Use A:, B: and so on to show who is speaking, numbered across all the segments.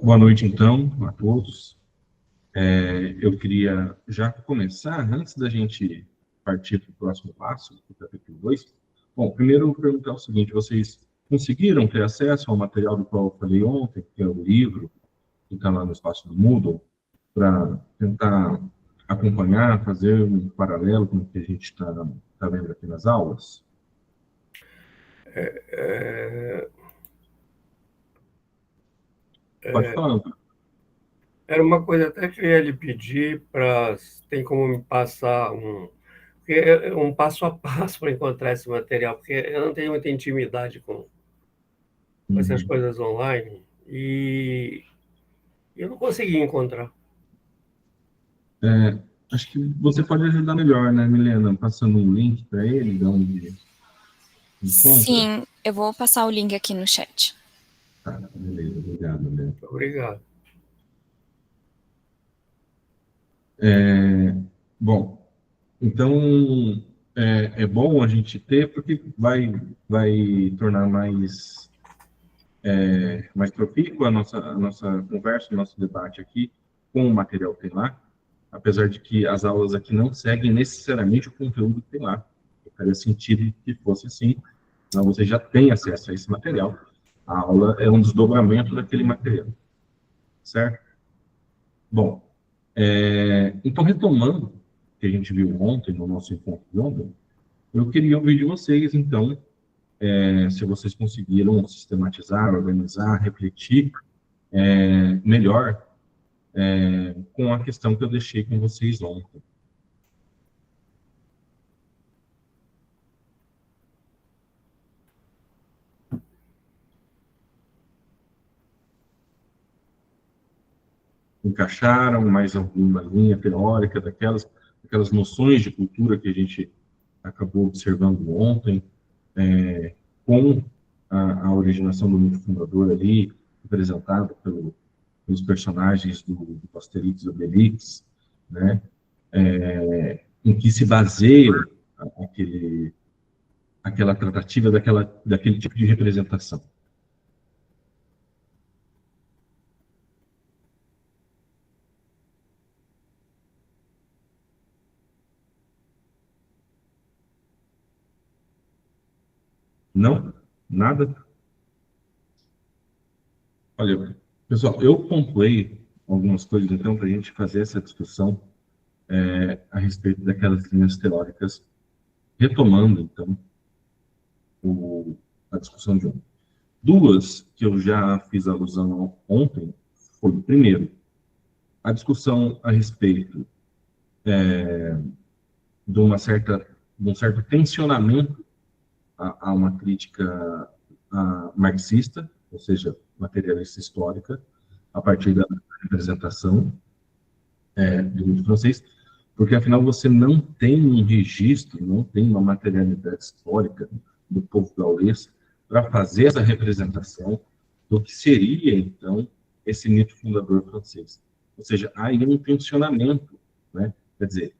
A: Boa noite, então, a todos. Eu queria já começar, antes da gente partir para o próximo passo, para o capítulo 2. Bom, primeiro eu vou perguntar o seguinte: vocês conseguiram ter acesso ao material do qual eu falei ontem, que é o livro, que está lá no espaço do Moodle, para tentar acompanhar, fazer um paralelo com o que a gente está vendo aqui nas aulas?
B: É,
A: Pode falar.
B: Era uma coisa até que eu ia lhe pedir para tem como me passar um passo a passo para encontrar esse material, porque eu não tenho muita intimidade com essas
A: Uhum.
B: coisas online e eu não consegui encontrar.
A: É, acho que você pode ajudar melhor, né, Milena? Passando um link para ele, de onde encontra.
C: Sim, eu vou passar o link aqui no chat.
A: Tá, beleza, obrigado, né?
B: Obrigado.
A: Bom, então é bom a gente ter, porque vai tornar mais profícuo a nossa conversa, o nosso debate aqui com o material que tem lá, apesar de que as aulas aqui não seguem necessariamente o conteúdo que tem lá. Eu faria sentido que fosse assim, então você já tem acesso a esse material. A aula é um desdobramento daquele material, certo? Bom, então, retomando o que a gente viu ontem, no nosso encontro de ontem, eu queria ouvir de vocês, então, se vocês conseguiram sistematizar, organizar, refletir melhor com a questão que eu deixei com vocês ontem. Encaixaram mais alguma linha teórica daquelas noções de cultura que a gente acabou observando ontem, com a originação do mito fundador ali, representado pelos personagens do Asterix e Obelix, né? Em que se baseia aquela tratativa daquele tipo de representação. Não? Nada? Olha, pessoal, eu pontuei algumas coisas, então, para a gente fazer essa discussão a respeito daquelas linhas teóricas, retomando, então, a discussão de ontem. Duas que eu já fiz alusão ontem foi, primeiro, a discussão a respeito de de um certo tensionamento a uma crítica marxista, ou seja, materialista histórica, a partir da representação do mito francês, porque afinal você não tem um registro, não tem uma materialidade histórica do povo gaulês para fazer essa representação do que seria, então, esse mito fundador francês. Ou seja, há aí um tensionamento, né? Quer dizer,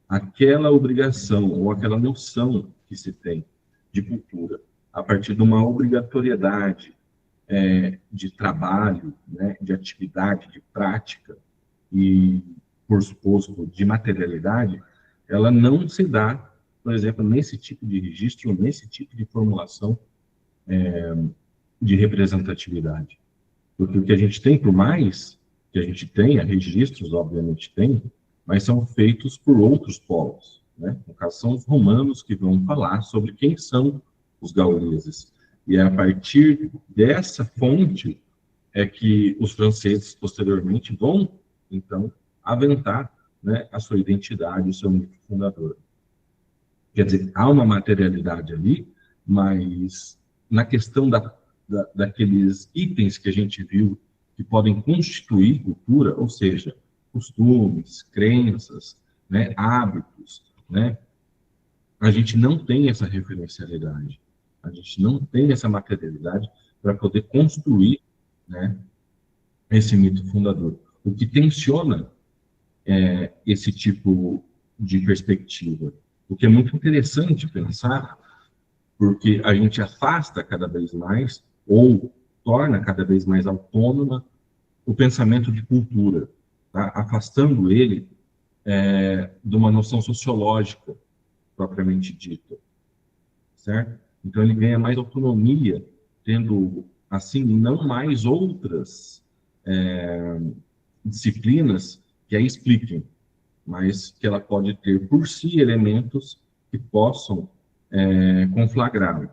A: aquela obrigação ou aquela noção que se tem de cultura a partir de uma obrigatoriedade de trabalho, né, de atividade, de prática e, por suposto, de materialidade, ela não se dá, por exemplo, nesse tipo de registro, nesse tipo de formulação de representatividade. Porque o que a gente tem, por mais que a gente tenha, registros, obviamente tem, mas são feitos por outros povos, né? No caso, são os romanos que vão falar sobre quem são os gauleses. E é a partir dessa fonte é que os franceses, posteriormente, vão, então, aventar, né, a sua identidade, o seu mito fundador. Quer dizer, há uma materialidade ali, mas na questão daqueles itens que a gente viu que podem constituir cultura, ou seja, costumes, crenças, né, hábitos, né, a gente não tem essa referencialidade, a gente não tem essa materialidade para poder construir, né, esse mito fundador. O que tensiona esse tipo de perspectiva, o que é muito interessante pensar, porque a gente afasta cada vez mais, ou torna cada vez mais autônoma o pensamento de cultura, tá? Afastando ele de uma noção sociológica propriamente dita, certo? Então ele ganha mais autonomia, tendo assim não mais outras disciplinas que a expliquem, mas que ela pode ter por si elementos que possam conflagrá-lo,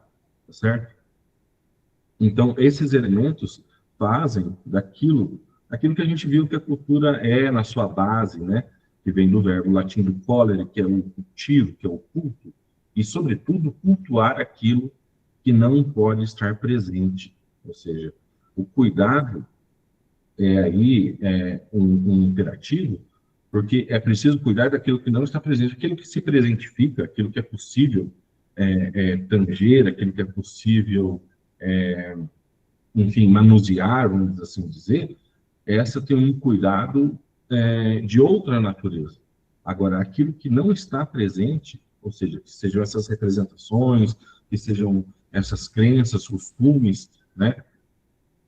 A: tá certo? Então, esses elementos fazem aquilo que a gente viu que a cultura é na sua base, né? Que vem do verbo latim do colere, que é o cultivo, que é o culto, e, sobretudo, cultuar aquilo que não pode estar presente. Ou seja, o cuidado é um imperativo, porque é preciso cuidar daquilo que não está presente, aquilo que se presentifica, aquilo que é possível tanger, aquilo que é possível, enfim, manusear, vamos assim dizer, essa tem um cuidado de outra natureza. Agora, aquilo que não está presente, ou seja, que sejam essas representações, que sejam essas crenças, costumes, né,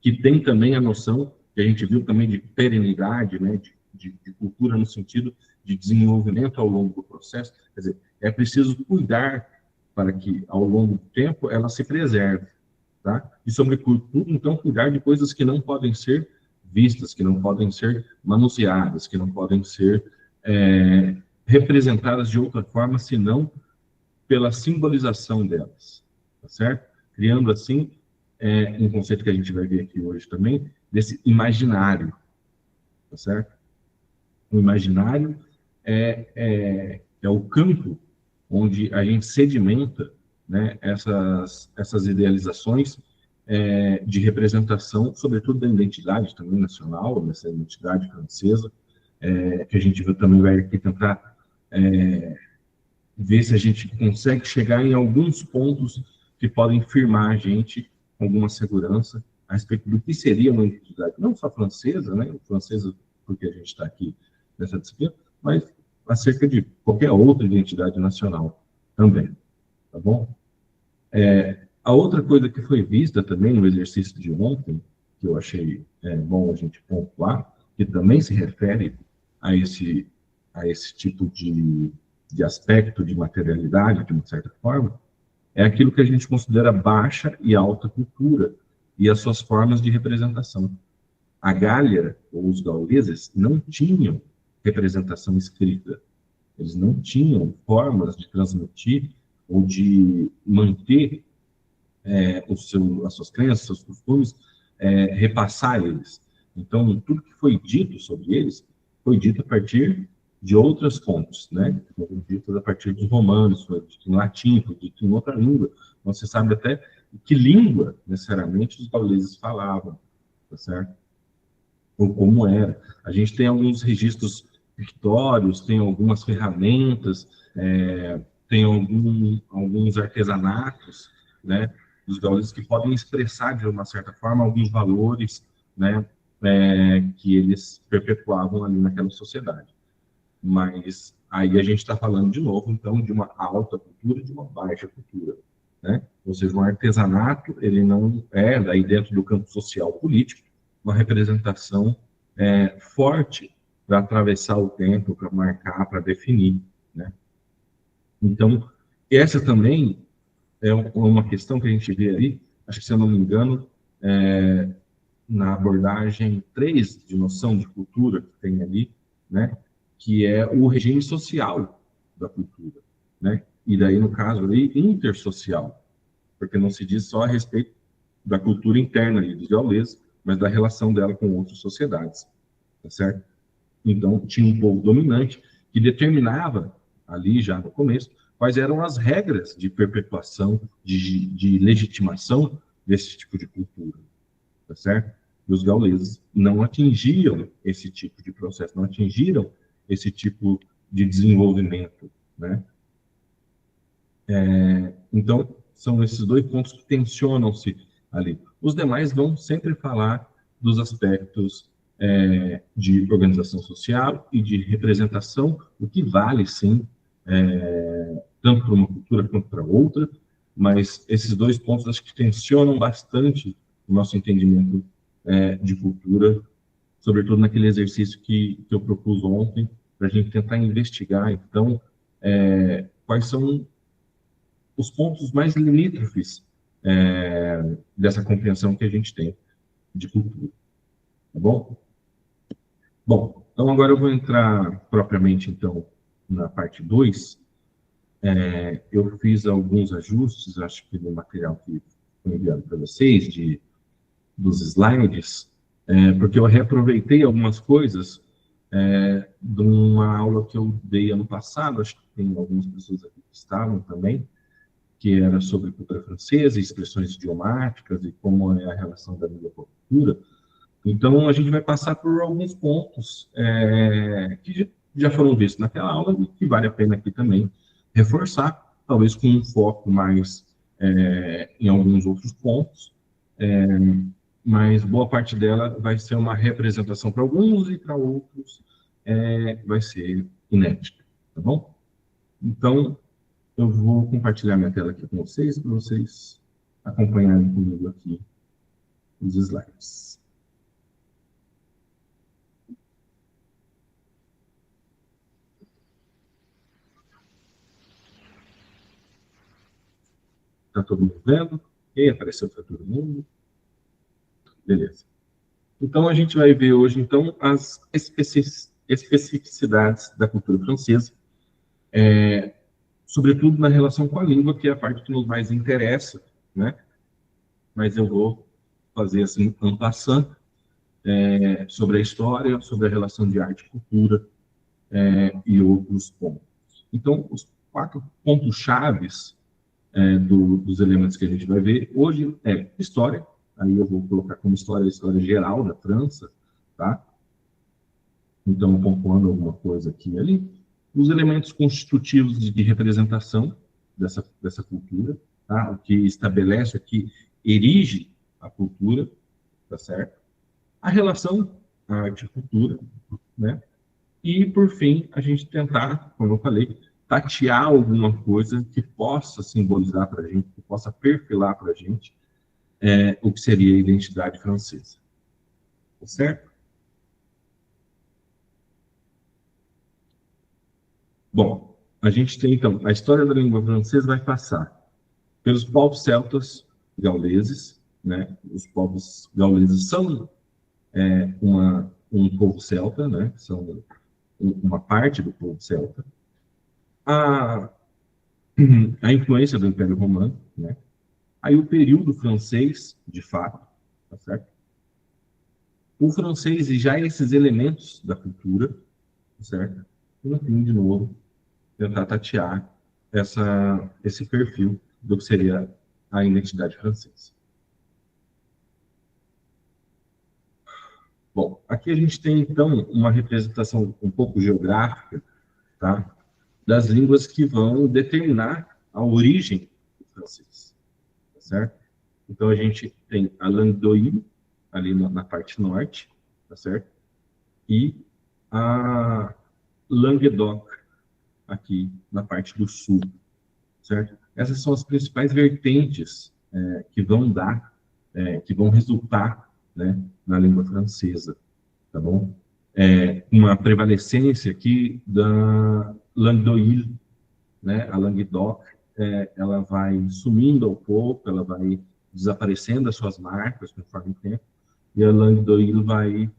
A: que tem também a noção, que a gente viu também de perenidade, né, de cultura no sentido de desenvolvimento ao longo do processo. Quer dizer, é preciso cuidar para que, ao longo do tempo, ela se preserve, tá? E, sobretudo, então, cuidar de coisas que não podem ser vistas, que não podem ser manuseadas, que não podem ser representadas de outra forma, senão pela simbolização delas, tá certo? Criando, assim, um conceito que a gente vai ver aqui hoje também, desse imaginário, tá certo? O imaginário é o campo onde a gente sedimenta, né, essas idealizações de representação, sobretudo da identidade também nacional, dessa identidade francesa, que a gente também vai aqui tentar ver se a gente consegue chegar em alguns pontos que podem firmar a gente com alguma segurança a respeito do que seria uma identidade, não só francesa, né, francesa porque a gente está aqui nessa disciplina, mas acerca de qualquer outra identidade nacional também, tá bom? A outra coisa que foi vista também no exercício de ontem, que eu achei bom a gente pontuar, que também se refere a esse tipo de aspecto de materialidade, de uma certa forma, é aquilo que a gente considera baixa e alta cultura e as suas formas de representação. A Gália, ou os gauleses, não tinham representação escrita. Eles não tinham formas de transmitir ou de manter as suas crenças, seus costumes, repassar eles. Então, tudo que foi dito sobre eles foi dito a partir de outras fontes, né? Foi dito a partir dos romanos, foi dito em latim, foi dito em outra língua. Então, você sabe até que língua, necessariamente, os gauleses falavam, tá certo? Ou como era. A gente tem alguns registros pictóricos, tem algumas ferramentas, tem alguns artesanatos, né, dos gauleses que podem expressar, de uma certa forma, alguns valores, né, que eles perpetuavam ali naquela sociedade. Mas aí a gente está falando, de novo, então, de uma alta cultura e de uma baixa cultura, né? Ou seja, um artesanato, ele não é, daí dentro do campo social político, uma representação forte para atravessar o tempo, para marcar, para definir, né? Então, essa também é uma questão que a gente vê ali, acho que, se eu não me engano, na abordagem 3 de noção de cultura que tem ali, né, que é o regime social da cultura, né? E daí, no caso ali, intersocial, porque não se diz só a respeito da cultura interna ali dos gauleses, mas da relação dela com outras sociedades, tá certo? Então, tinha um povo dominante que determinava, ali já no começo, quais eram as regras de perpetuação, de legitimação desse tipo de cultura, tá certo? E os gauleses não atingiam esse tipo de processo, não atingiram esse tipo de desenvolvimento, né? Então, são esses dois pontos que tensionam-se ali. Os demais vão sempre falar dos aspectos de organização social e de representação, o que vale, sim, tanto para uma cultura quanto para outra, mas esses dois pontos acho que tensionam bastante o nosso entendimento de cultura, sobretudo naquele exercício que eu propus ontem, para a gente tentar investigar, então, quais são os pontos mais limítrofes dessa compreensão que a gente tem de cultura, tá bom? Bom, então agora eu vou entrar propriamente, então, na parte 2. Eu fiz alguns ajustes, acho que no material que foi enviado para vocês, dos slides, porque eu reaproveitei algumas coisas de uma aula que eu dei ano passado, acho que tem algumas pessoas aqui que estavam também, que era sobre cultura francesa, expressões idiomáticas e como é a relação da língua com a cultura. Então, a gente vai passar por alguns pontos que já foram vistos naquela aula e que vale a pena aqui também reforçar, talvez com um foco mais em alguns outros pontos, mas boa parte dela vai ser uma representação para alguns e para outros vai ser inédita, tá bom? Então, eu vou compartilhar minha tela aqui com vocês, para vocês acompanharem comigo aqui os slides. Está todo mundo vendo? E apareceu para todo mundo? Beleza. Então, a gente vai ver hoje, então, as especificidades da cultura francesa, sobretudo na relação com a língua, que é a parte que nos mais interessa, né? Mas eu vou fazer, assim, en passant, sobre a história, sobre a relação de arte e cultura e outros pontos. Então, os 4 pontos chaves dos elementos que a gente vai ver hoje história, aí eu vou colocar como história a história geral da França, tá? Então, pontuando alguma coisa aqui e ali. Os elementos constitutivos de representação dessa cultura, tá? O que estabelece, o que erige a cultura, tá certo? A relação arte e cultura, né? E, por fim, a gente tentar, como eu falei, tatear alguma coisa que possa simbolizar para a gente, que possa perfilar para a gente o que seria a identidade francesa. Tá certo? Bom, a gente tem, então, a história da língua francesa vai passar pelos povos celtas gauleses, né? Os povos gauleses são um povo celta, né? São uma parte do povo celta. A influência do Império Romano, né? Aí o período francês, de fato, tá certo? O francês e já esses elementos da cultura, tá certo? E no fim, de novo, tentar tatear esse perfil do que seria a identidade francesa. Bom, aqui a gente tem, então, uma representação um pouco geográfica, tá? Das línguas que vão determinar a origem do francês, tá certo? Então, a gente tem a langue d'oïl, ali na parte norte, tá certo? E a Languedoc, aqui na parte do sul, certo? Essas são as principais vertentes que vão dar, que vão resultar, né, na língua francesa, tá bom? Uma prevalecência aqui da langue d'oïl, né? A Languedoc, ela vai sumindo ao pouco, ela vai desaparecendo as suas marcas conforme o tempo, e a langue d'oïl vai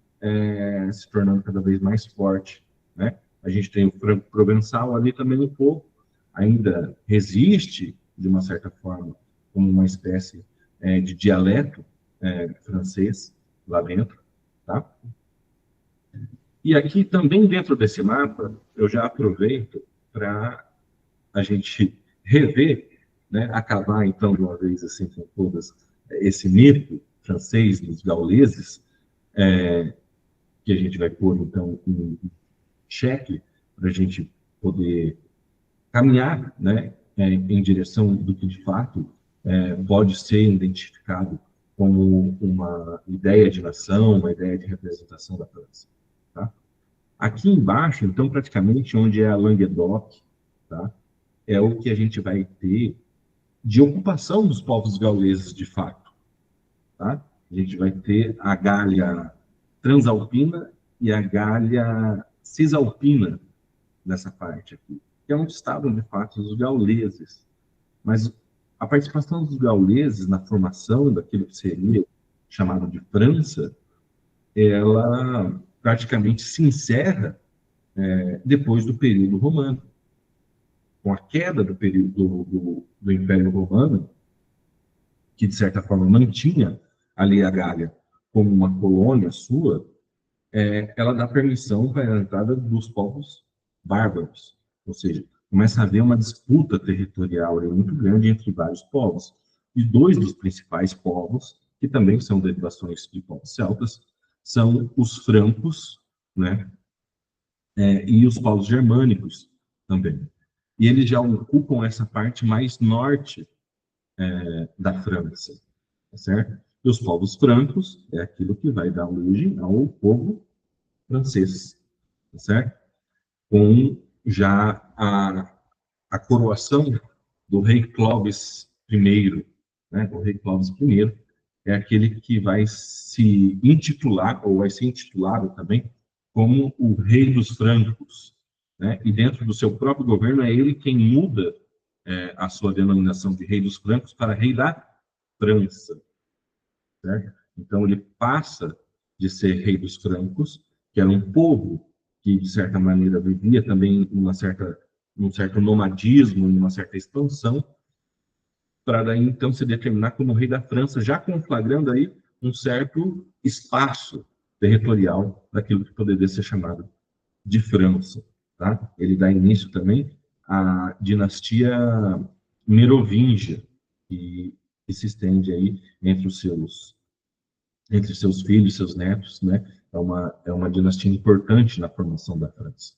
A: se tornando cada vez mais forte, né? A gente tem o provençal ali também um pouco, ainda resiste, de uma certa forma, como uma espécie de dialeto francês lá dentro, tá? E aqui também dentro desse mapa, eu já aproveito para a gente rever, né, acabar então de uma vez assim com todas esse mito francês dos gauleses, que a gente vai pôr então em xeque para a gente poder caminhar, né, em direção do que de fato pode ser identificado como uma ideia de nação, uma ideia de representação da França. Tá? Aqui embaixo, então, praticamente onde é a Languedoc, tá? É o que a gente vai ter de ocupação dos povos gauleses de fato. Tá? A gente vai ter a Gália transalpina e a Gália cisalpina, nessa parte aqui, que é onde estavam, de fato, os gauleses. Mas a participação dos gauleses na formação daquilo que seria chamado de França, ela praticamente se encerra depois do período romano. Com a queda do período do Império Romano, que de certa forma mantinha ali a Gália como uma colônia sua, ela dá permissão para a entrada dos povos bárbaros. Ou seja, começa a haver uma disputa territorial muito grande entre vários povos. E dois dos principais povos, que também são derivações de povos celtas, são os francos, né, e os povos germânicos também. E eles já ocupam essa parte mais norte da França, tá certo? E os povos francos é aquilo que vai dar origem ao povo francês, tá certo? Com já a coroação do rei Clovis I, né? O rei Clovis I é aquele que vai se intitular, ou vai ser intitulado também, como o rei dos francos, né? E dentro do seu próprio governo é ele quem muda a sua denominação de rei dos francos para rei da França, certo? Então ele passa de ser rei dos francos, que era um povo que de certa maneira vivia também num certo nomadismo, numa certa expansão, para daí então se determinar como rei da França, já conflagrando aí um certo espaço territorial daquilo que poderia ser chamado de França, tá? Ele dá início também à dinastia merovingia, que se estende aí entre seus filhos, seus netos, né? É uma dinastia importante na formação da França.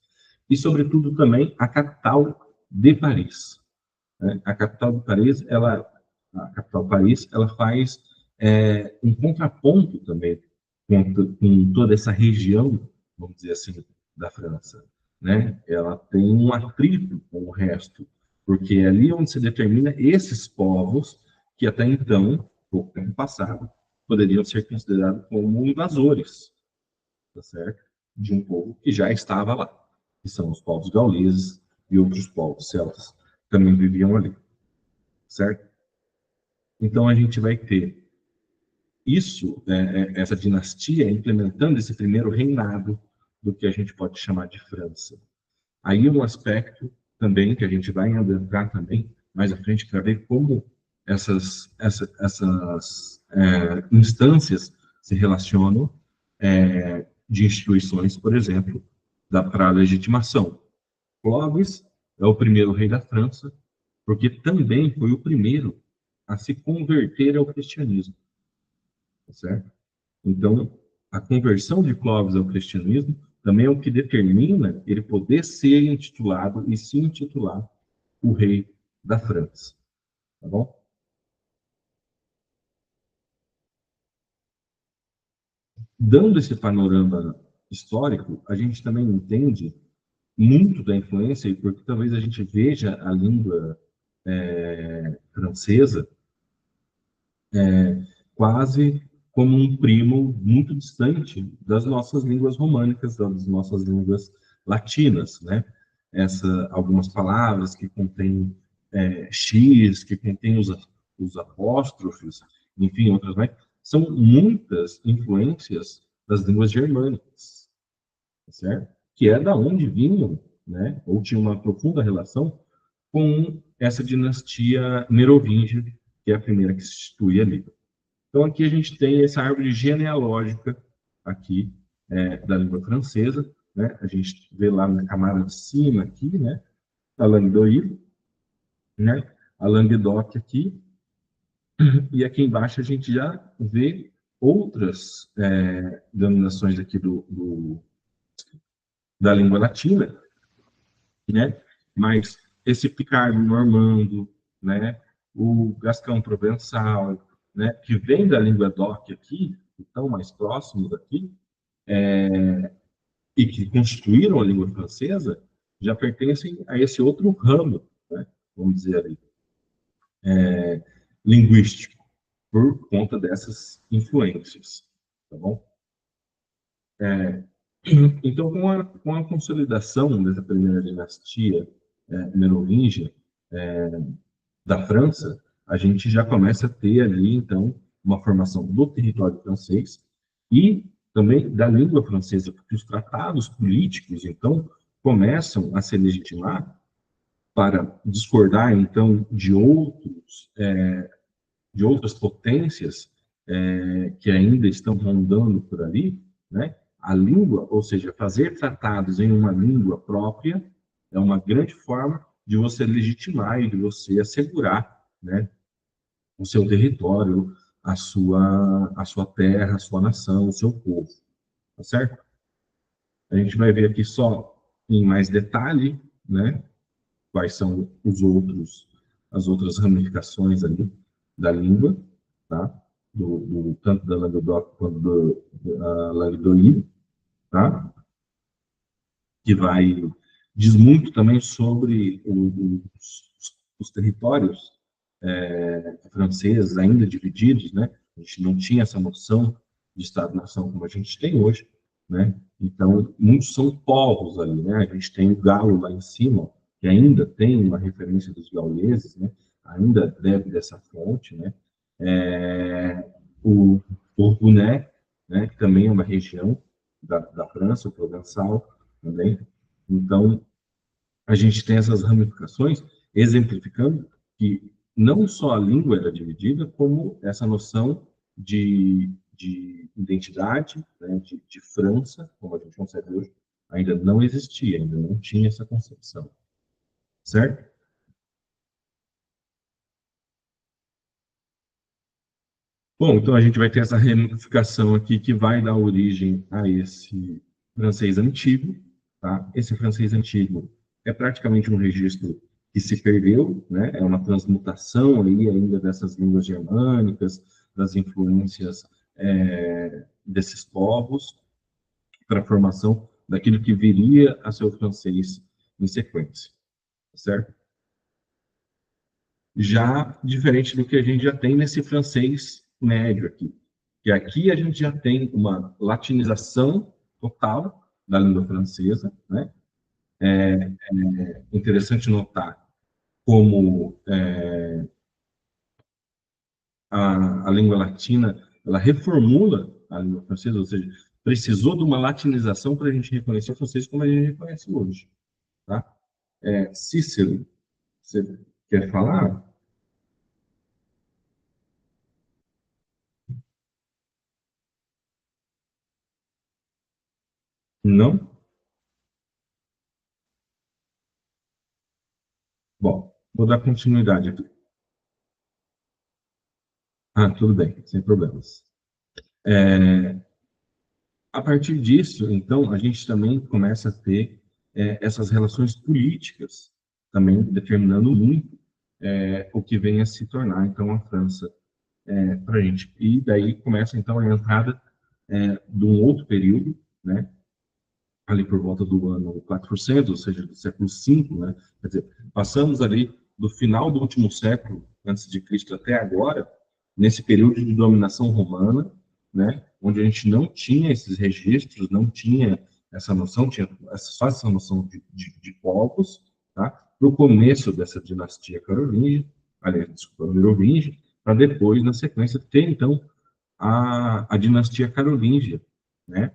A: E, sobretudo, também a capital de Paris. Né? A capital de Paris, ela faz um contraponto também com toda essa região, vamos dizer assim, da França. Né? Ela tem um atrito com o resto, porque é ali onde se determina esses povos que até então, pouco tempo passado, poderiam ser considerados como invasores, tá certo? De um povo que já estava lá, que são os povos gauleses e outros povos celtas que também viviam ali, certo? Então a gente vai ter isso, essa dinastia implementando esse primeiro reinado do que a gente pode chamar de França. Aí um aspecto também que a gente vai adentrar também mais à frente para ver como essas instâncias se relacionam de instituições, por exemplo, para a legitimação. Clovis é o primeiro rei da França, porque também foi o primeiro a se converter ao cristianismo, tá certo? Então, a conversão de Clovis ao cristianismo também é o que determina ele poder ser intitulado e se intitular o rei da França, tá bom? Dando esse panorama histórico, a gente também entende muito da influência, porque talvez a gente veja a língua francesa quase como um primo muito distante das nossas línguas românicas, das nossas línguas latinas, né? Algumas palavras que contêm X, que contêm os apóstrofes, enfim, outras mais, são muitas influências das línguas germânicas, certo? Que é da onde vinham, né? Ou tinha uma profunda relação com essa dinastia merovingia, que é a primeira que se institui ali. Então, aqui a gente tem essa árvore genealógica aqui da língua francesa, né? A gente vê lá na camada de cima aqui, né? A Languedoc, né? A Languedoc aqui, e aqui embaixo a gente já vê outras denominações aqui da língua latina, né? Mas esse Picardo normando, né? O Gascão provençal, né? Que vem da língua doc aqui, que estão mais próximos aqui, e que constituíram a língua francesa, já pertencem a esse outro ramo, né? Vamos dizer ali, linguístico, por conta dessas influências, tá bom? É, então, com a consolidação dessa primeira dinastia merovíngia da França, a gente já começa a ter ali, então, uma formação do território francês e também da língua francesa, porque os tratados políticos, então, começam a se legitimar para discordar, então, de outras potências que ainda estão rondando por ali, né? A língua, ou seja, fazer tratados em uma língua própria, é uma grande forma de você legitimar e de você assegurar, né, o seu território, a sua terra, a sua nação, o seu povo, tá certo? A gente vai ver aqui só em mais detalhe, né, quais são as outras ramificações ali da língua, tá? Tanto da Languedoc quanto da Languedoc, tá? Que diz muito também sobre os territórios franceses ainda divididos, né? A gente não tinha essa noção de Estado-nação como a gente tem hoje, né? Então, muitos são povos ali, né? A gente tem o Galo lá em cima, que ainda tem uma referência dos gauleses, né? Ainda deve dessa fonte, né? O Bourbonnais, né? Que também é uma região da França, o Provençal também. Então, a gente tem essas ramificações, exemplificando que não só a língua era dividida, como essa noção de identidade, né, de França, como a gente consegue hoje, ainda não existia, ainda não tinha essa concepção, certo? Bom, então a gente vai ter essa ramificação aqui que vai dar origem a esse francês antigo, tá? Esse francês antigo é praticamente um registro que se perdeu, né? É uma transmutação aí ainda dessas línguas germânicas, das influências desses povos para a formação daquilo que viria a ser o francês em sequência, certo? Já diferente do que a gente já tem nesse francês médio aqui. Que aqui a gente já tem uma latinização total da língua francesa, né? Interessante notar como a língua latina, ela reformula a língua francesa, ou seja, precisou de uma latinização para a gente reconhecer o francês como a gente reconhece hoje, tá? Cícero, você quer falar? Não? Bom, vou dar continuidade aqui. Ah, tudo bem, sem problemas. A partir disso, então, a gente também começa a ter essas relações políticas, também determinando muito o que vem a se tornar, então, a França para a gente. E daí começa, então, a entrada de um outro período, né, ali por volta do ano 400, ou seja, do século V, né, quer dizer, passamos ali do final do último século, antes de Cristo, até agora, nesse período de dominação romana, né, onde a gente não tinha esses registros, não tinha essa noção, tinha só essa noção de povos, tá? No começo dessa dinastia carolíngia, aliás, desculpa, merovingia, para depois, na sequência, ter, então, a dinastia carolíngia, né?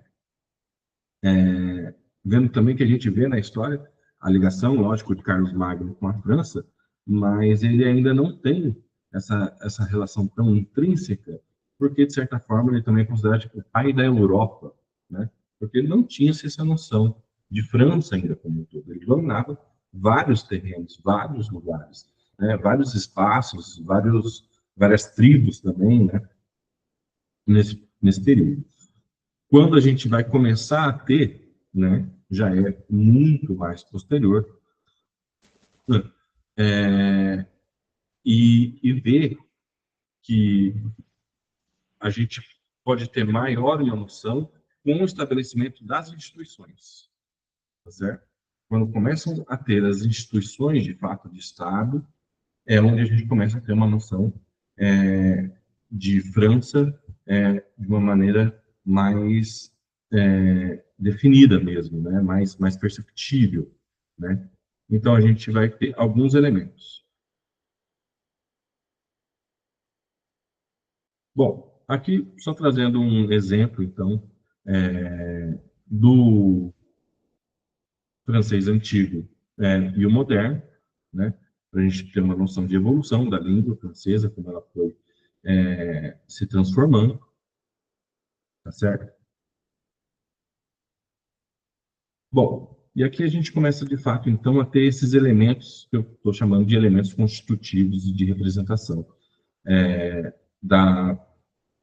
A: Vendo também que a gente vê na história a ligação, lógico, de Carlos Magno com a França, mas ele ainda não tem essa relação tão intrínseca, porque, de certa forma, ele também é considerado tipo, o pai da Europa, né? Porque ele não tinha essa noção de França ainda como um todo. Ele dominava vários terrenos, vários lugares, né? Vários espaços, várias tribos também, né? Nesse período. Quando a gente vai começar a ter, né, já é muito mais posterior, é, e ver que a gente pode ter maior noção com o estabelecimento das instituições, tá certo? Quando começam a ter as instituições de fato de Estado, é onde a gente começa a ter uma noção de França de uma maneira mais definida mesmo, né? Mais perceptível, né? Então, a gente vai ter alguns elementos. Bom, aqui só trazendo um exemplo, então, do francês antigo e o moderno, né? Para a gente ter uma noção de evolução da língua francesa, como ela foi se transformando, tá certo? Bom, e aqui a gente começa, de fato, então, a ter esses elementos que eu estou chamando de elementos constitutivos de representação da,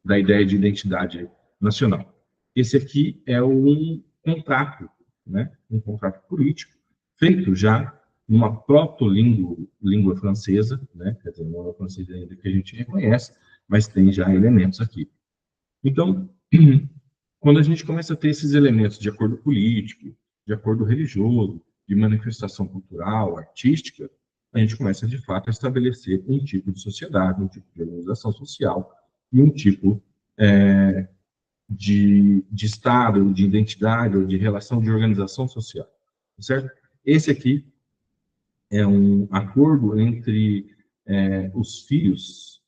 A: da ideia de identidade nacional. Esse aqui é um contrato, né? Um contrato político, feito já numa proto-língua francesa, né? Quer dizer, não é francesa ainda que a gente reconhece, mas tem já elementos aqui. Então, quando a gente começa a ter esses elementos de acordo político, de acordo religioso, de manifestação cultural, artística, a gente começa, de fato, a estabelecer um tipo de sociedade, um tipo de organização social e um tipo de Estado, de identidade, ou de relação de organização social, certo? Esse aqui é um acordo entre os filhos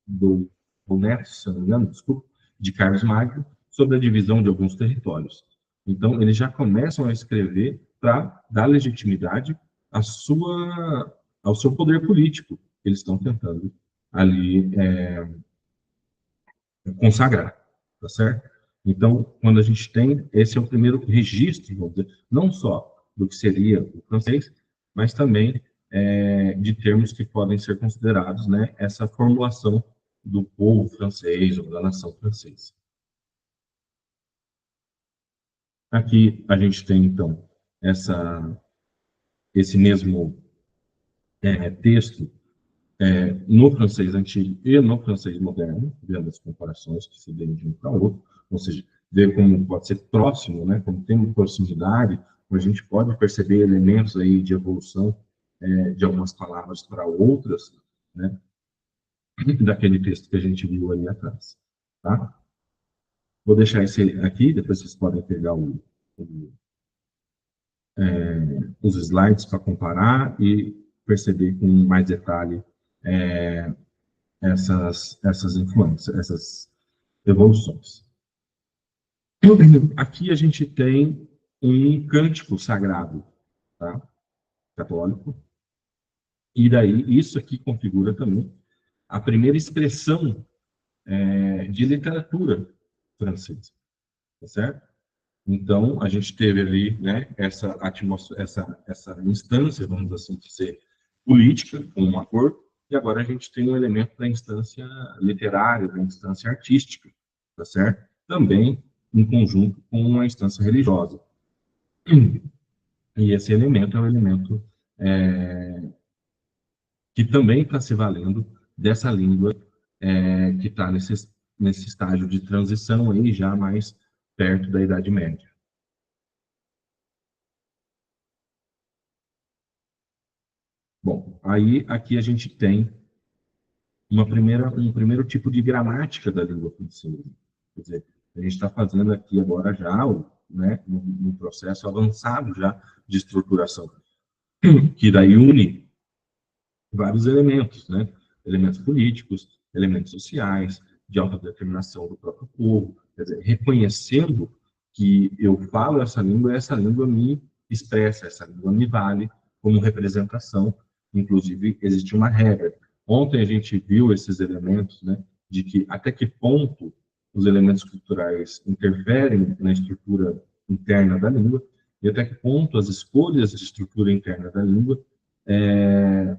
A: do neto, se não me engano, desculpa, de Carlos Magno, sobre a divisão de alguns territórios. Então, eles já começam a escrever para dar legitimidade ao seu poder político, que eles estão tentando ali consagrar, tá certo? Então, quando a gente tem, esse é o primeiro registro, vamos dizer, não só do que seria o francês, mas também de termos que podem ser considerados, né, essa formulação do povo francês ou da nação francesa. Aqui a gente tem, então, esse mesmo texto no francês antigo e no francês moderno, vendo as comparações que se dão de um para o outro, ou seja, ver como pode ser próximo, né, como tem uma proximidade, a gente pode perceber elementos aí de evolução de algumas palavras para outras, né, daquele texto que a gente viu ali atrás, tá? Vou deixar esse aqui, depois vocês podem pegar os slides para comparar e perceber com mais detalhe essas influências, essas evoluções. Aqui a gente tem um cântico sagrado, tá? Católico, e daí isso aqui configura também a primeira expressão de literatura francesa, tá certo? Então, a gente teve ali, né, essa atmosfera, essa instância, vamos assim dizer, política, com um acordo, e agora a gente tem um elemento da instância literária, da instância artística, tá certo? Também em conjunto com a instância religiosa. E esse elemento é um elemento que também está se valendo dessa língua que está nesse estágio de transição aí, já mais perto da Idade Média. Bom, aí aqui a gente tem um primeiro tipo de gramática da língua francesa. Quer dizer, a gente está fazendo aqui agora já, né, um processo avançado já de estruturação, que daí une vários elementos, né? Elementos políticos, elementos sociais, de autodeterminação do próprio povo, quer dizer, reconhecendo que eu falo essa língua me expressa, essa língua me vale como representação. Inclusive, existe uma regra. Ontem a gente viu esses elementos, né, de que até que ponto os elementos culturais interferem na estrutura interna da língua e até que ponto as escolhas de estrutura interna da língua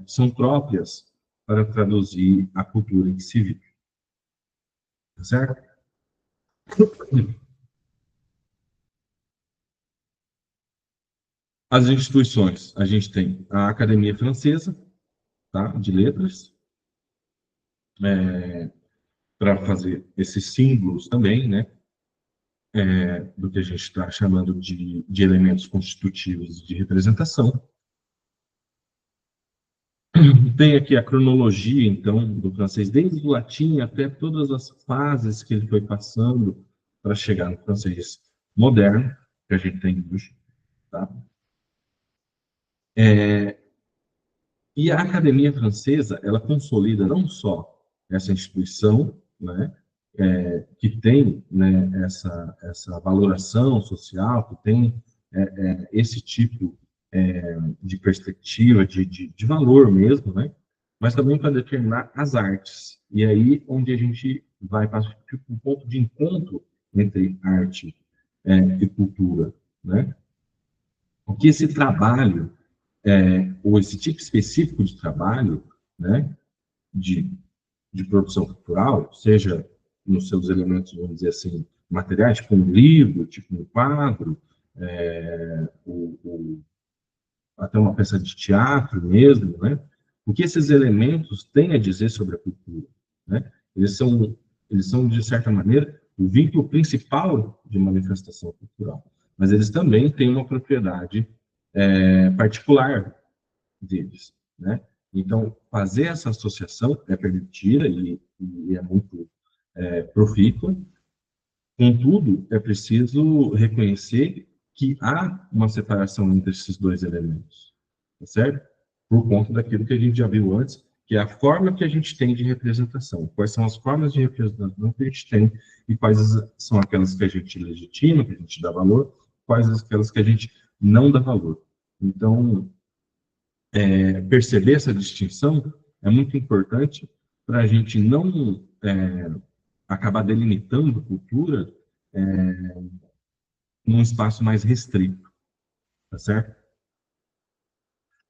A: são próprias para traduzir a cultura em que se vive. Tá certo? As instituições, a gente tem a Academia Francesa, tá, de Letras, para fazer esses símbolos também, né, do que a gente está chamando de elementos constitutivos de representação. Tem aqui a cronologia, então, do francês, desde o latim até todas as fases que ele foi passando para chegar no francês moderno, que a gente tem hoje. Tá? E a Academia Francesa, ela consolida não só essa instituição, né, que tem, né, essa valoração social, que tem esse tipo de perspectiva, de valor mesmo, né, mas também para determinar as artes. E aí onde a gente vai para um ponto de encontro entre arte e cultura, né? Porque esse trabalho, ou esse tipo específico de trabalho, né, de produção cultural, seja nos seus elementos, vamos dizer assim, materiais, tipo um livro, tipo um quadro, até uma peça de teatro mesmo, né? O que esses elementos têm a dizer sobre a cultura, né? Eles são, de certa maneira, o vínculo principal de manifestação cultural, mas eles também têm uma propriedade particular deles, né? Então, fazer essa associação é permitida e é muito profícua. Contudo, é preciso reconhecer que há uma separação entre esses dois elementos, tá certo? Por conta daquilo que a gente já viu antes, que é a forma que a gente tem de representação. Quais são as formas de representação que a gente tem e quais são aquelas que a gente legitima, que a gente dá valor, quais aquelas que a gente não dá valor. Então, perceber essa distinção é muito importante para a gente não acabar delimitando cultura num espaço mais restrito, tá certo?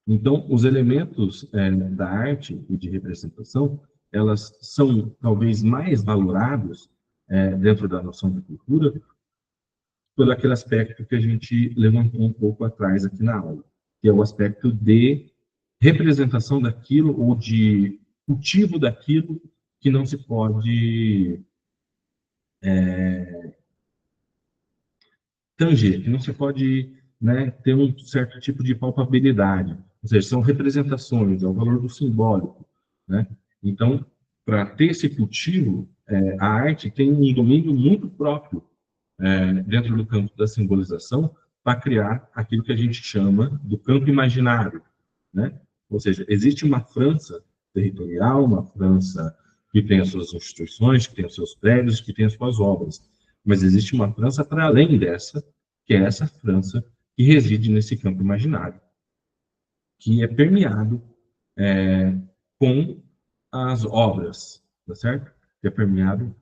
A: Então, os elementos da arte e de representação, elas são talvez mais valorados dentro da noção de cultura por aquele aspecto que a gente levantou um pouco atrás aqui na aula, que é o aspecto de representação daquilo ou de cultivo daquilo que não se pode tanger, que não se pode, né, ter um certo tipo de palpabilidade. Ou seja, são representações, é o valor do simbólico, né? Então, para ter esse cultivo, a arte tem um domínio muito próprio dentro do campo da simbolização para criar aquilo que a gente chama do campo imaginário, né? Ou seja, existe uma França territorial, uma França que tem as suas instituições, que tem os seus prédios, que tem as suas obras, mas existe uma França para além dessa, que é essa França que reside nesse campo imaginário, que é permeado com as obras, tá certo? Que é permeado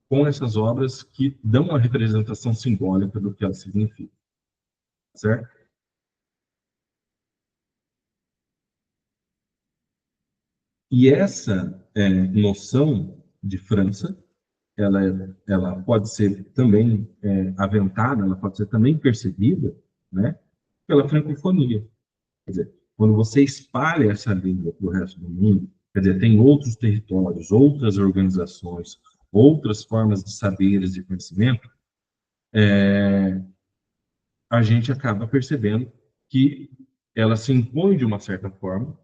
A: com essas obras que dão uma representação simbólica do que ela significa, certo? E essa noção de França, ela pode ser também aventada, ela pode ser também percebida, né, pela francofonia. Quer dizer, quando você espalha essa língua para o resto do mundo, quer dizer, tem outros territórios, outras organizações, outras formas de saberes e conhecimento, a gente acaba percebendo que ela se impõe de uma certa forma,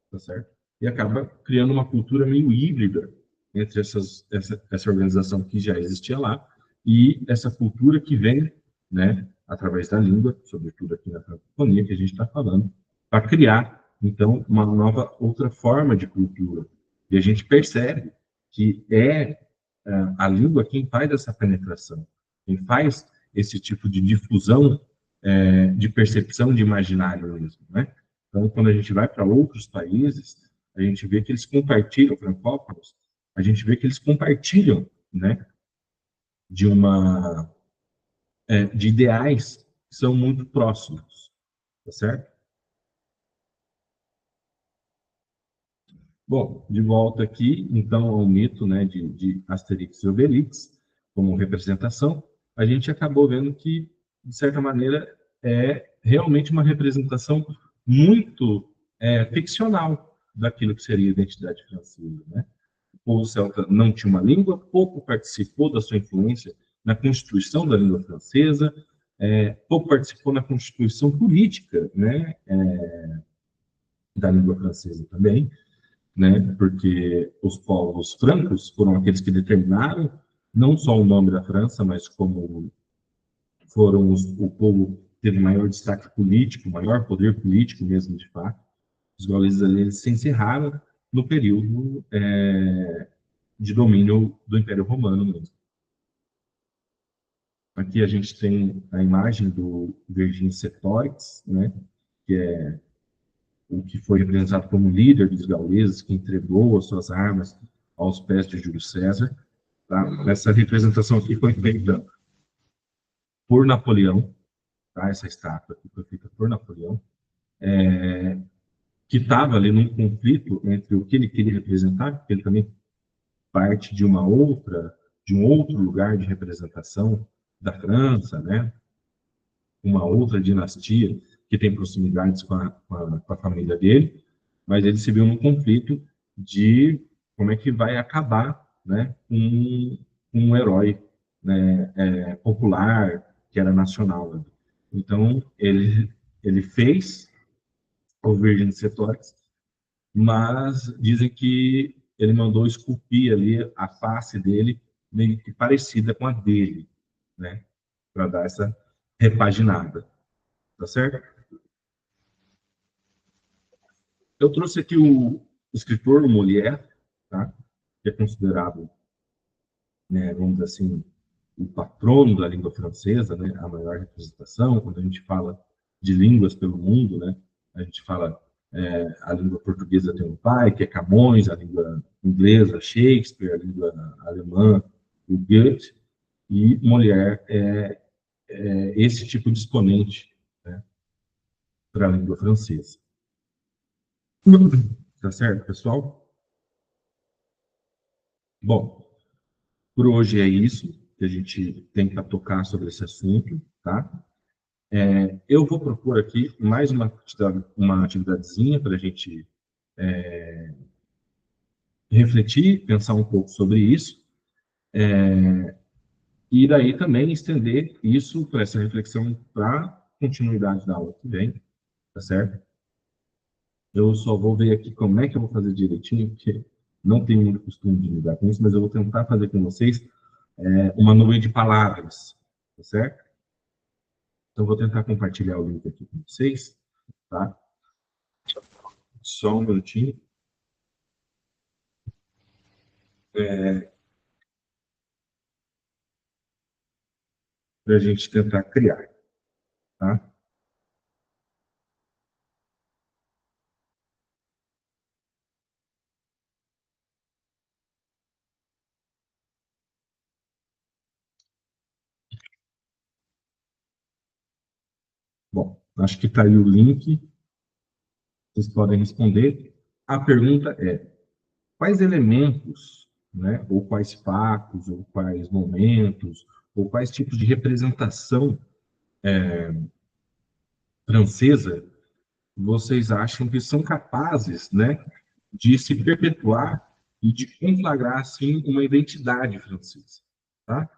A: tá certo? E acaba criando uma cultura meio híbrida entre essa organização que já existia lá e essa cultura que vem, né, através da língua, sobretudo aqui na francofonia que a gente está falando, para criar, então, uma nova, outra forma de cultura. E a gente percebe que a língua quem faz essa penetração, quem faz esse tipo de difusão de percepção de imaginário mesmo, né? Então, quando a gente vai para outros países, a gente vê que eles compartilham, francófonos, a gente vê que eles compartilham, né, de ideais que são muito próximos, tá certo? Bom, de volta aqui, então, ao mito, né, de Asterix e Obelix, como representação, a gente acabou vendo que, de certa maneira, é realmente uma representação muito ficcional daquilo que seria a identidade francesa, né? O povo celta não tinha uma língua, pouco participou da sua influência na constituição da língua francesa, pouco participou na constituição política, né, da língua francesa também, né, porque os povos francos foram aqueles que determinaram não só o nome da França, mas como foram o povo que teve maior destaque político, maior poder político mesmo, de fato. Os gauleses ali, eles se encerraram no período de domínio do Império Romano mesmo. Aqui a gente tem a imagem do Vercingetorix, né, que é o que foi representado como líder dos gauleses, que entregou as suas armas aos pés de Júlio César. Tá? Essa representação aqui foi feita por Napoleão, tá? Essa estátua aqui foi feita por Napoleão, que estava ali num conflito entre o que ele queria representar, porque ele também parte de um outro lugar de representação da França, né? Uma outra dinastia que tem proximidades com a família dele, mas ele se viu num conflito de como é que vai acabar, né, um herói, né, popular, que era nacional. Então, ele fez o Vercingetorix, mas dizem que ele mandou esculpir ali a face dele, meio que parecida com a dele, né, para dar essa repaginada. Tá certo? Eu trouxe aqui o escritor Molière, tá? Que é considerado, né, vamos dizer assim, o patrono da língua francesa, né? A maior representação. Quando a gente fala de línguas pelo mundo, né? A gente fala a língua portuguesa tem um pai, que é Camões, a língua inglesa, Shakespeare, a língua alemã, o Goethe, e Molière é esse tipo de exponente, né, para a língua francesa. Tá certo, pessoal? Bom, por hoje é isso que a gente tem para tocar sobre esse assunto, tá? Eu vou propor aqui mais uma atividadezinha para a gente refletir, pensar um pouco sobre isso, e daí também estender isso para essa reflexão para a continuidade da aula que vem, tá certo? Eu só vou ver aqui como é que eu vou fazer direitinho, porque não tenho muito costume de lidar com isso, mas eu vou tentar fazer com vocês uma nuvem de palavras, tá certo? Então, vou tentar compartilhar o link aqui com vocês, tá? Só um minutinho. Para a gente tentar criar, tá? Bom, acho que está aí o link. Vocês podem responder. A pergunta é: quais elementos, né, ou quais fatos, ou quais momentos, ou quais tipos de representação francesa vocês acham que são capazes, né, de se perpetuar e de conflagrar, assim, uma identidade francesa, tá?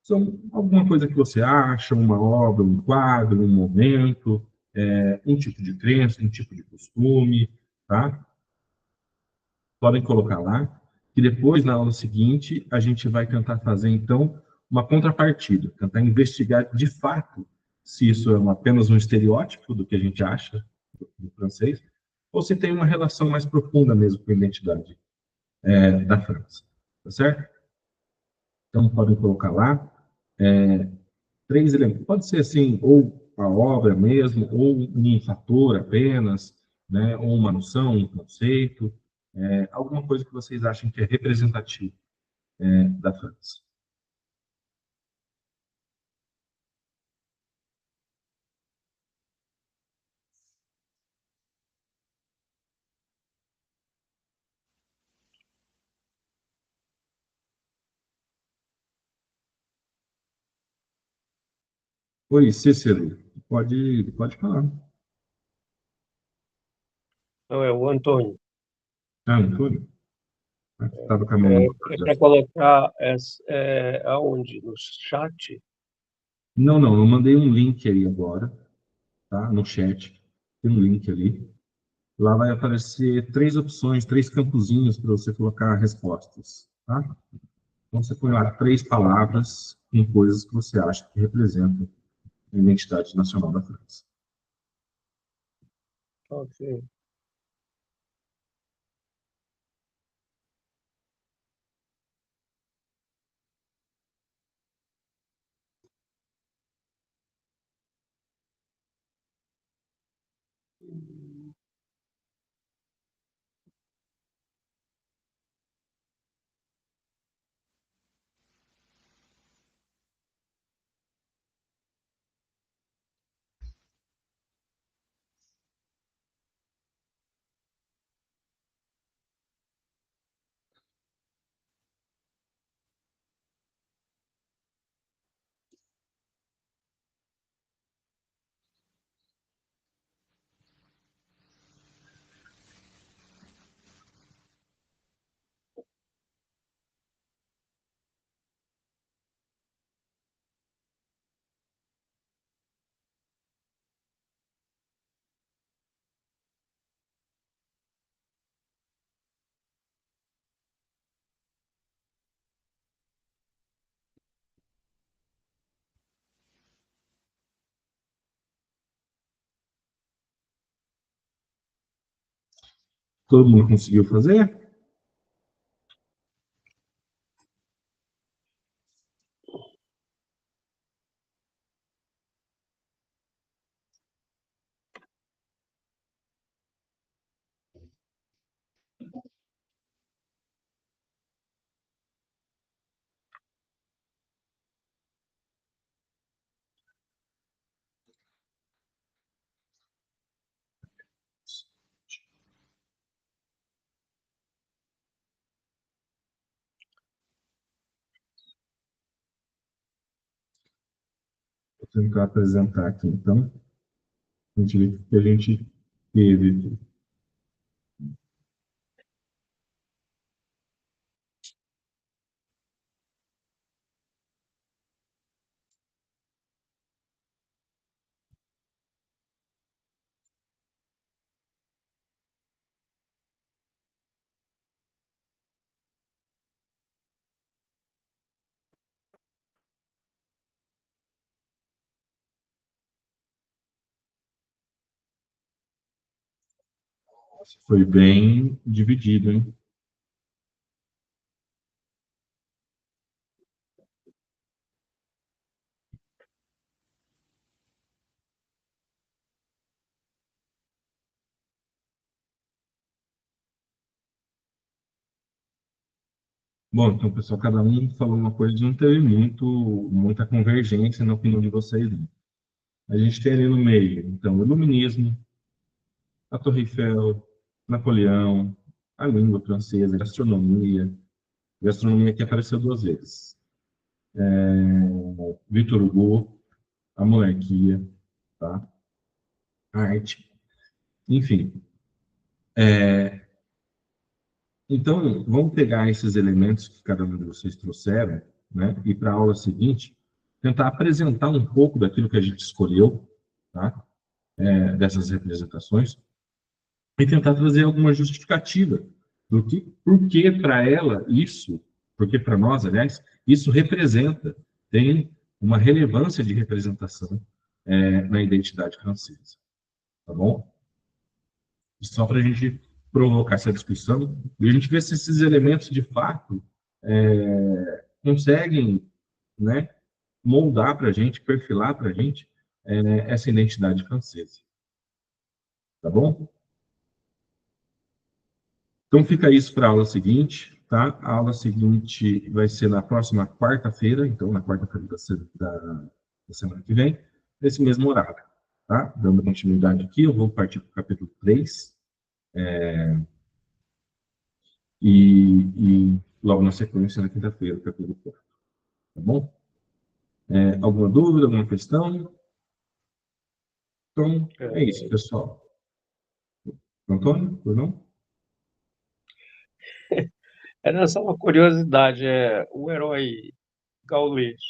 A: São alguma coisa que você acha, uma obra, um quadro, um momento, um tipo de crença, um tipo de costume, tá? Podem colocar lá, que depois, na aula seguinte, a gente vai tentar fazer, então, uma contrapartida, tentar investigar de fato se isso é apenas um estereótipo do que a gente acha do francês, ou se tem uma relação mais profunda mesmo com a identidade da França, tá certo? Então, podem colocar lá três elementos. Pode ser, assim, ou a obra mesmo, ou um fator apenas, né, ou uma noção, um conceito, alguma coisa que vocês acham que é representativo da França. Oi, Cícero, pode falar.
B: Não, é o Antônio.
A: Ah, Antônio? Estava com a mão no
B: Para colocar aonde? No chat?
A: Não, eu mandei um link aí agora, tá? No chat. Tem um link ali. Lá vai aparecer três opções, três campozinhos para você colocar respostas, tá? Então, você põe lá 3 palavras em coisas que você acha que representam a identidade nacional da França.
B: Ok.
A: Todo mundo conseguiu fazer? Vou tentar apresentar aqui, então. A gente vê que a gente teve. Foi bem dividido, hein? Bom, então, pessoal, cada um falou uma coisa, não teve muita convergência na opinião de vocês, não. A gente tem ali no meio, então, o iluminismo, a Torre Eiffel, Napoleão, a língua francesa, a gastronomia que apareceu 2 vezes. Victor Hugo, a monarquia, tá? A arte, enfim. Então, vamos pegar esses elementos que cada um de vocês trouxeram, né? E para a aula seguinte, tentar apresentar um pouco daquilo que a gente escolheu, tá? Dessas representações, e tentar trazer alguma justificativa do que, por que para ela isso, porque para nós, aliás, isso representa, tem uma relevância de representação na identidade francesa, tá bom? Só para a gente provocar essa discussão e a gente ver se esses elementos, de fato, conseguem, né, moldar para a gente, perfilar para a gente essa identidade francesa, tá bom? Então fica isso para a aula seguinte, tá? A aula seguinte vai ser na próxima quarta-feira, então na quarta-feira da semana que vem, nesse mesmo horário, tá? Dando continuidade aqui, eu vou partir para o capítulo 3, e logo na sequência, na quinta-feira, o capítulo 4, tá bom? Alguma dúvida, alguma questão? Então, é isso, pessoal. Antônio, por não?
B: Era só uma curiosidade, o herói Gaules,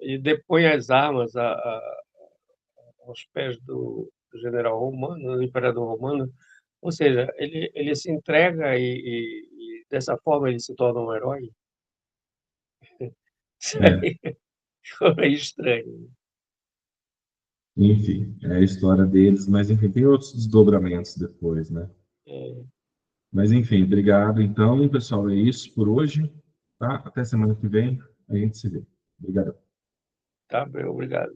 B: ele depõe as armas aos pés do general romano, do imperador romano, ou seja, ele se entrega e dessa forma ele se torna um herói. Isso aí foi estranho.
A: Enfim, é a história deles, mas enfim, tem outros desdobramentos depois, né?
B: É,
A: Mas enfim, obrigado. Então, pessoal, é isso por hoje, tá? Até semana que vem, a gente se vê. Obrigado.
B: tá bem, obrigado.